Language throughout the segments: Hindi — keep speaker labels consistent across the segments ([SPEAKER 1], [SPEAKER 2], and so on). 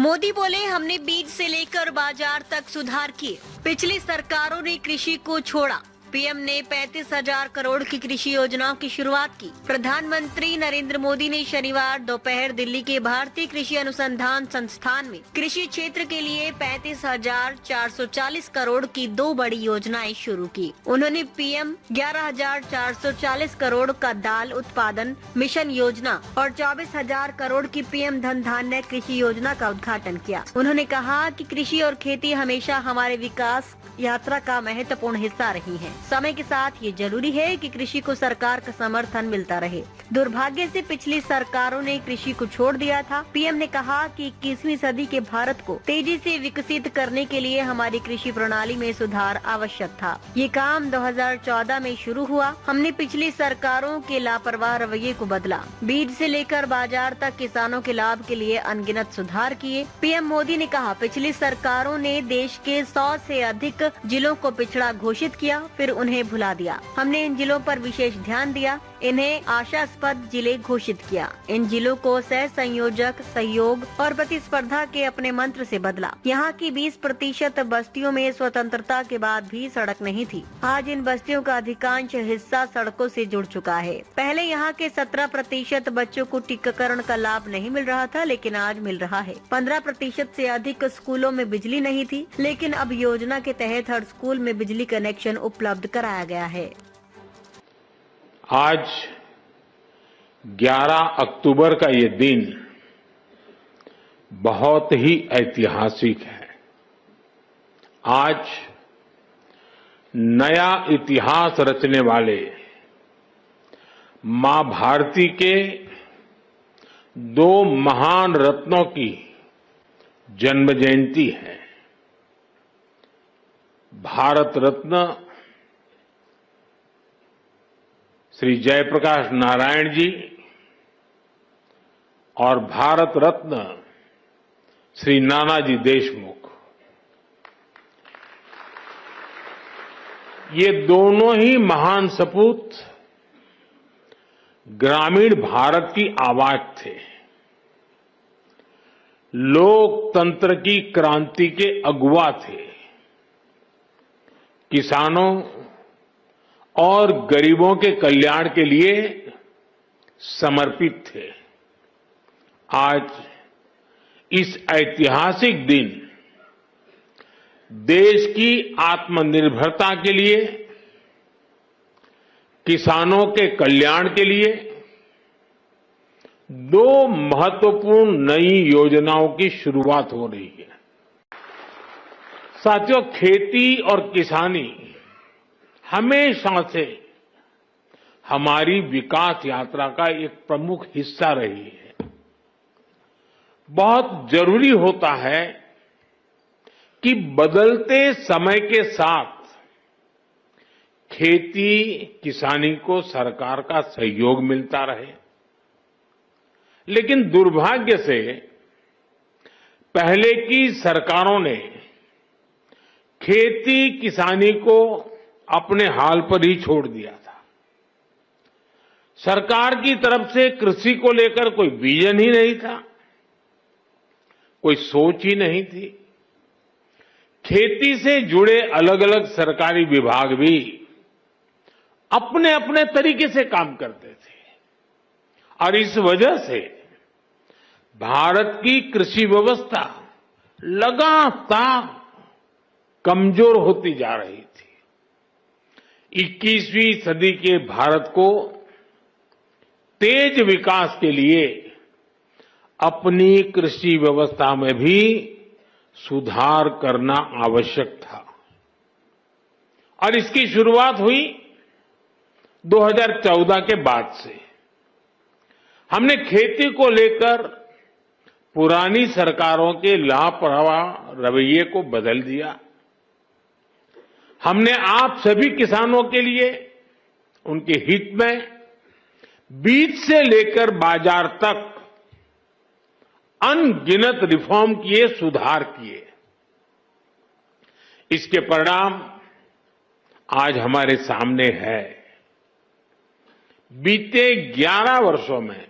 [SPEAKER 1] मोदी बोले, हमने बीज से लेकर बाजार तक सुधार किए। पिछली सरकारों ने कृषि को छोड़ा। पीएम ने 35,000 करोड़ की कृषि योजनाओं की शुरुआत की। प्रधानमंत्री नरेंद्र मोदी ने शनिवार दोपहर दिल्ली के भारतीय कृषि अनुसंधान संस्थान में कृषि क्षेत्र के लिए 35,440 करोड़ की 2 बड़ी योजनाएं शुरू की। उन्होंने पीएम 11,440 करोड़ का दाल उत्पादन मिशन योजना और 24,000 करोड़ की पीएम धन धान्य कृषि योजना का उद्घाटन किया। उन्होंने कहा कि कृषि और खेती हमेशा हमारे विकास यात्रा का महत्वपूर्ण हिस्सा रही है। समय के साथ ये जरूरी है कि कृषि को सरकार का समर्थन मिलता रहे। दुर्भाग्य से पिछली सरकारों ने कृषि को छोड़ दिया था। पीएम ने कहा कि 21वीं सदी के भारत को तेजी से विकसित करने के लिए हमारी कृषि प्रणाली में सुधार आवश्यक था। ये काम 2014 में शुरू हुआ। हमने पिछली सरकारों के लापरवाह रवैये को बदला। बीज से लेकर बाजार तक किसानों के लाभ के लिए अनगिनत सुधार किए। पीएम मोदी ने कहा, पिछली सरकारों ने देश के 100 से अधिक जिलों को पिछड़ा घोषित किया, फिर उन्हें भुला दिया। हमने इन जिलों पर विशेष ध्यान दिया, इन्हें आशास्पद जिले घोषित किया। इन जिलों को सह संयोजक, सहयोग और प्रतिस्पर्धा के अपने मंत्र से बदला। यहाँ की 20% बस्तियों में स्वतंत्रता के बाद भी सड़क नहीं थी। आज इन बस्तियों का अधिकांश हिस्सा सड़कों से जुड़ चुका है। पहले यहाँ के 17% बच्चों को टीकाकरण का लाभ नहीं मिल रहा था, लेकिन आज मिल रहा है। 15% से अधिक स्कूलों में बिजली नहीं थी, लेकिन अब योजना के तहत हर स्कूल में बिजली कनेक्शन उपलब्ध कराया गया है।
[SPEAKER 2] आज 11 अक्टूबर का ये दिन बहुत ही ऐतिहासिक है। आज नया इतिहास रचने वाले मां भारती के 2 महान रत्नों की जन्म जयंती है। भारत रत्न श्री जयप्रकाश नारायण जी और भारत रत्न श्री नानाजी देशमुख, ये दोनों ही महान सपूत ग्रामीण भारत की आवाज थे। लोकतंत्र की क्रांति के अगुवा थे। किसानों और गरीबों के कल्याण के लिए समर्पित थे। आज इस ऐतिहासिक दिन देश की आत्मनिर्भरता के लिए, किसानों के कल्याण के लिए 2 महत्वपूर्ण नई योजनाओं की शुरुआत हो रही है। साथियों, खेती और किसानी हमेशा से हमारी विकास यात्रा का एक प्रमुख हिस्सा रही है। बहुत जरूरी होता है कि बदलते समय के साथ खेती किसानी को सरकार का सहयोग मिलता रहे। लेकिन दुर्भाग्य से पहले की सरकारों ने खेती किसानी को अपने हाल पर ही छोड़ दिया था। सरकार की तरफ से कृषि को लेकर कोई विजन ही नहीं था, कोई सोच ही नहीं थी। खेती से जुड़े अलग अलग सरकारी विभाग भी अपने अपने तरीके से काम करते थे और इस वजह से भारत की कृषि व्यवस्था लगातार कमजोर होती जा रही थी। 21वीं सदी के भारत को तेज विकास के लिए अपनी कृषि व्यवस्था में भी सुधार करना आवश्यक था और इसकी शुरुआत हुई 2014 के बाद से। हमने खेती को लेकर पुरानी सरकारों के लापरवाह रवैये को बदल दिया। हमने आप सभी किसानों के लिए, उनके हित में बीज से लेकर बाजार तक अनगिनत रिफॉर्म किए, सुधार किए। इसके परिणाम आज हमारे सामने है। बीते 11 वर्षों में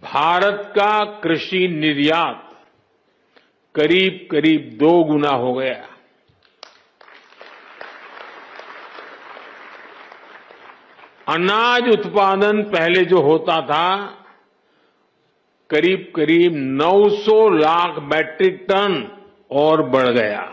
[SPEAKER 2] भारत का कृषि निर्यात करीब करीब 2 गुना हो गया। अनाज उत्पादन पहले जो होता था करीब करीब 900 लाख मैट्रिक टन और बढ़ गया।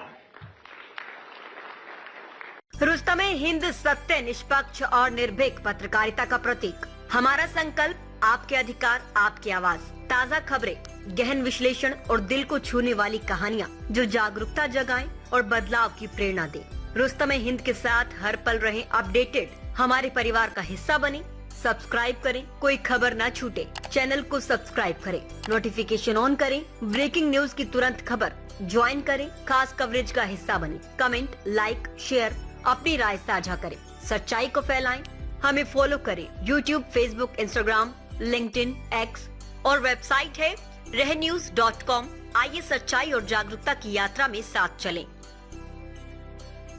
[SPEAKER 1] रुस्तमे हिंद सत्य, निष्पक्ष और निर्भीक पत्रकारिता का प्रतीक। हमारा संकल्प, आपके अधिकार, आपकी आवाज। ताज़ा खबरें, गहन विश्लेषण और दिल को छूने वाली कहानियाँ जो जागरूकता जगाएं और बदलाव की प्रेरणा दें। रुस्तमे हिंद के साथ हर पल रहें अपडेटेड। हमारे परिवार का हिस्सा बने। सब्सक्राइब करें, कोई खबर ना छूटे। चैनल को सब्सक्राइब करें, नोटिफिकेशन ऑन करें, ब्रेकिंग न्यूज की तुरंत खबर ज्वाइन करें, खास कवरेज का हिस्सा बने। कमेंट, लाइक, शेयर, अपनी राय साझा करें, सच्चाई को फैलाएं। हमें फॉलो करें YouTube, Facebook, Instagram, LinkedIn, X और वेबसाइट है रहnews.com। आइए सच्चाई और जागरूकता की यात्रा में साथ चलें।